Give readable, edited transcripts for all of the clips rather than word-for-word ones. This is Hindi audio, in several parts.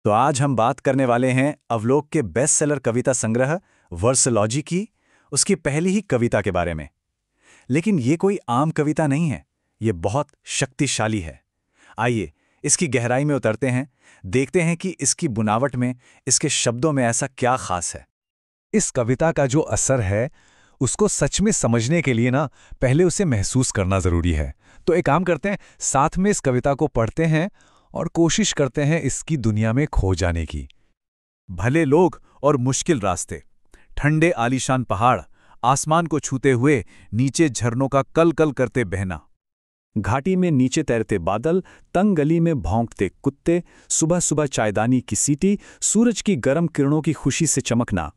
तो आज हम बात करने वाले हैं अवलोक के बेस्ट सेलर कविता संग्रह वर्सोलॉजी की, उसकी पहली ही कविता के बारे में। लेकिन ये कोई आम कविता नहीं है, ये बहुत शक्तिशाली है। आइए इसकी गहराई में उतरते हैं, देखते हैं कि इसकी बुनावट में, इसके शब्दों में ऐसा क्या खास है। इस कविता का जो असर है उसको सच में समझने के लिए ना पहले उसे महसूस करना जरूरी है। तो एक काम करते हैं, साथ में इस कविता को पढ़ते हैं और कोशिश करते हैं इसकी दुनिया में खो जाने की। भले लोग और मुश्किल रास्ते, ठंडे आलीशान पहाड़, आसमान को छूते हुए नीचे झरनों का कल कल करते बहना, घाटी में नीचे तैरते बादल, तंग गली में भौंकते कुत्ते, सुबह सुबह चायदानी की सीटी, सूरज की गर्म किरणों की खुशी से चमकना,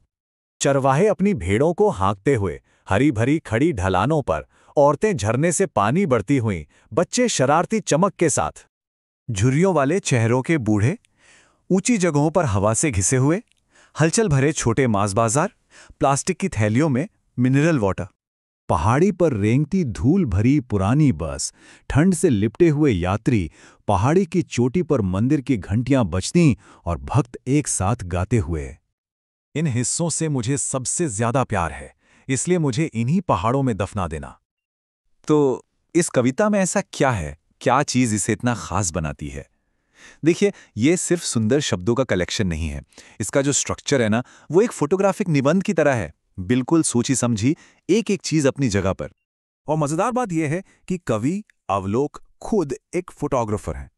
चरवाहे अपनी भेड़ों को हाँकते हुए, हरी भरी खड़ी ढलानों पर, औरतें झरने से पानी बढ़ती हुईं, बच्चे शरारती चमक के साथ, झुर्रियों वाले चेहरों के बूढ़े, ऊंची जगहों पर हवा से घिसे हुए, हलचल भरे छोटे मांस बाजार, प्लास्टिक की थैलियों में मिनरल वाटर, पहाड़ी पर रेंगती धूल भरी पुरानी बस, ठंड से लिपटे हुए यात्री, पहाड़ी की चोटी पर मंदिर की घंटियां बजती और भक्त एक साथ गाते हुए। इन हिस्सों से मुझे सबसे ज्यादा प्यार है, इसलिए मुझे इन्हीं पहाड़ों में दफना देना। तो इस कविता में ऐसा क्या है, क्या चीज इसे इतना खास बनाती है? देखिए, ये सिर्फ सुंदर शब्दों का कलेक्शन नहीं है। इसका जो स्ट्रक्चर है ना, वो एक फोटोग्राफिक निबंध की तरह है, बिल्कुल सोची समझी, एक एक चीज अपनी जगह पर। और मजेदार बात यह है कि कवि अवलोक खुद एक फोटोग्राफर हैं,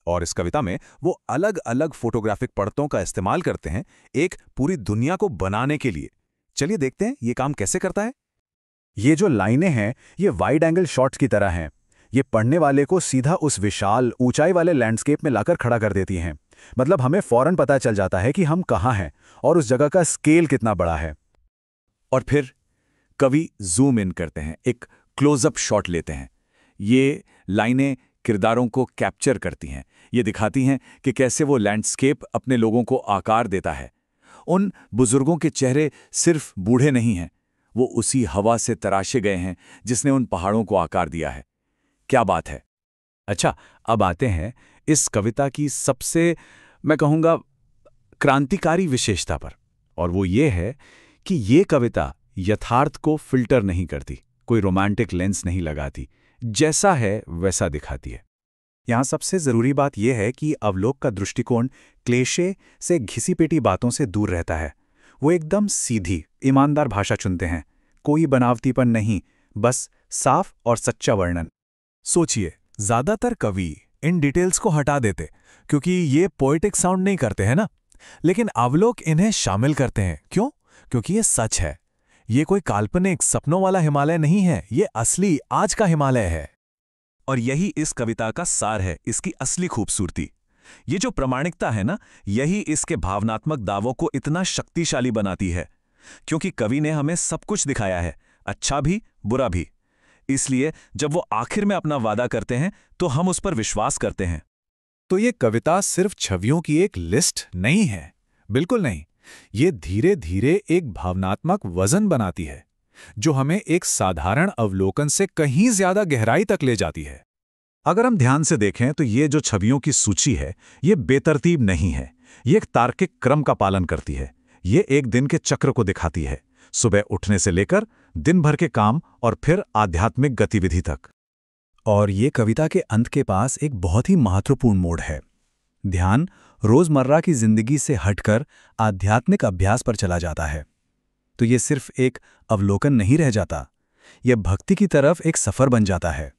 और इस कविता में वो अलग अलग फोटोग्राफिक पड़तों का इस्तेमाल करते हैं एक पूरी दुनिया को बनाने के लिए। चलिए देखते हैं ये काम कैसे करता है। ये जो लाइनें हैं, ये वाइड एंगल शॉट्स की तरह हैं। ये पढ़ने वाले को सीधा उस विशाल ऊंचाई वाले लैंडस्केप में लाकर खड़ा कर देती हैं। मतलब हमें फौरन पता चल जाता है कि हम कहाँ हैं और उस जगह का स्केल कितना बड़ा है। और फिर कवि जूम इन करते हैं, एक क्लोजअप शॉट लेते हैं। ये लाइनें किरदारों को कैप्चर करती हैं। ये दिखाती हैं कि कैसे वो लैंडस्केप अपने लोगों को आकार देता है। उन बुजुर्गों के चेहरे सिर्फ बूढ़े नहीं हैं, वो उसी हवा से तराशे गए हैं जिसने उन पहाड़ों को आकार दिया है। क्या बात है। अच्छा, अब आते हैं इस कविता की सबसे, मैं कहूँगा, क्रांतिकारी विशेषता पर, और वो ये है कि ये कविता यथार्थ को फिल्टर नहीं करती, कोई रोमांटिक लेंस नहीं लगाती, जैसा है वैसा दिखाती है। यहाँ सबसे ज़रूरी बात यह है कि अवलोक का दृष्टिकोण क्लेशे से घिसी-पिटी बातों से दूर रहता है। वो एकदम सीधी, ईमानदार भाषा चुनते हैं, कोई बनावटीपन नहीं, बस साफ और सच्चा वर्णन। सोचिए, ज़्यादातर कवि इन डिटेल्स को हटा देते क्योंकि ये पोएटिक साउंड नहीं करते हैं ना, लेकिन अवलोक इन्हें शामिल करते हैं। क्यों? क्योंकि ये सच है। ये कोई काल्पनिक सपनों वाला हिमालय नहीं है, ये असली आज का हिमालय है। और यही इस कविता का सार है, इसकी असली खूबसूरती। ये जो प्रामाणिकता है ना, यही इसके भावनात्मक दावों को इतना शक्तिशाली बनाती है, क्योंकि कवि ने हमें सब कुछ दिखाया है, अच्छा भी बुरा भी। इसलिए जब वो आखिर में अपना वादा करते हैं तो हम उस पर विश्वास करते हैं। तो ये कविता सिर्फ छवियों की एक लिस्ट नहीं है, बिल्कुल नहीं। ये धीरे धीरे एक भावनात्मक वजन बनाती है, जो हमें एक साधारण अवलोकन से कहीं ज्यादा गहराई तक ले जाती है। अगर हम ध्यान से देखें तो ये जो छवियों की सूची है, ये बेतरतीब नहीं है, ये एक तार्किक क्रम का पालन करती है। ये एक दिन के चक्र को दिखाती है, सुबह उठने से लेकर दिन भर के काम और फिर आध्यात्मिक गतिविधि तक। और ये कविता के अंत के पास एक बहुत ही महत्वपूर्ण मोड़ है। ध्यान रोजमर्रा की जिंदगी से हटकर आध्यात्मिक अभ्यास पर चला जाता है। तो ये सिर्फ एक अवलोकन नहीं रह जाता, यह भक्ति की तरफ एक सफर बन जाता है।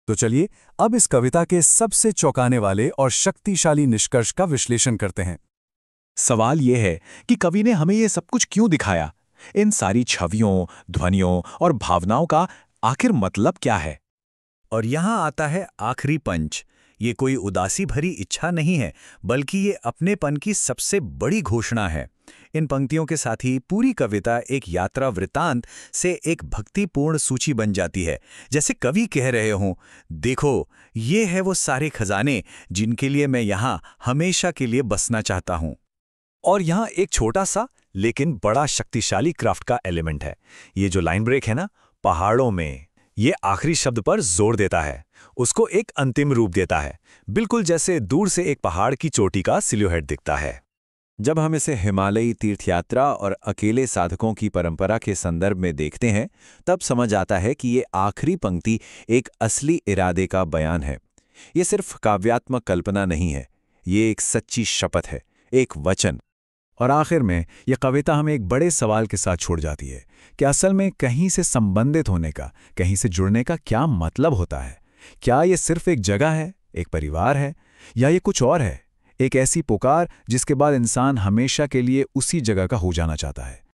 तो चलिए अब इस कविता के सबसे चौंकाने वाले और शक्तिशाली निष्कर्ष का विश्लेषण करते हैं। सवाल यह है कि कवि ने हमें यह सब कुछ क्यों दिखाया? इन सारी छवियों, ध्वनियों और भावनाओं का आखिर मतलब क्या है? और यहां आता है आखिरी पंच। ये कोई उदासी भरी इच्छा नहीं है, बल्कि ये अपनेपन की सबसे बड़ी घोषणा है। इन पंक्तियों के साथ ही पूरी कविता एक यात्रा वृत्तांत से एक भक्तिपूर्ण सूची बन जाती है, जैसे कवि कह रहे हों, देखो ये है वो सारे खजाने जिनके लिए मैं यहाँ हमेशा के लिए बसना चाहता हूँ। और यहाँ एक छोटा सा लेकिन बड़ा शक्तिशाली क्राफ्ट का एलिमेंट है। ये जो लाइन ब्रेक है ना, पहाड़ों में, ये आखिरी शब्द पर जोर देता है। उसको एक अंतिम रूप देता है, बिल्कुल जैसे दूर से एक पहाड़ की चोटी का सिल्हूट दिखता है। जब हम इसे हिमालयी तीर्थयात्रा और अकेले साधकों की परंपरा के संदर्भ में देखते हैं, तब समझ आता है कि ये आखिरी पंक्ति एक असली इरादे का बयान है। ये सिर्फ काव्यात्मक कल्पना नहीं है, ये एक सच्ची शपथ है, एक वचन। और आखिर में यह कविता हमें एक बड़े सवाल के साथ छोड़ जाती है कि असल में कहीं से संबंधित होने का, कहीं से जुड़ने का क्या मतलब होता है। क्या ये सिर्फ एक जगह है, एक परिवार है, या ये कुछ और है, एक ऐसी पुकार जिसके बाद इंसान हमेशा के लिए उसी जगह का हो जाना चाहता है।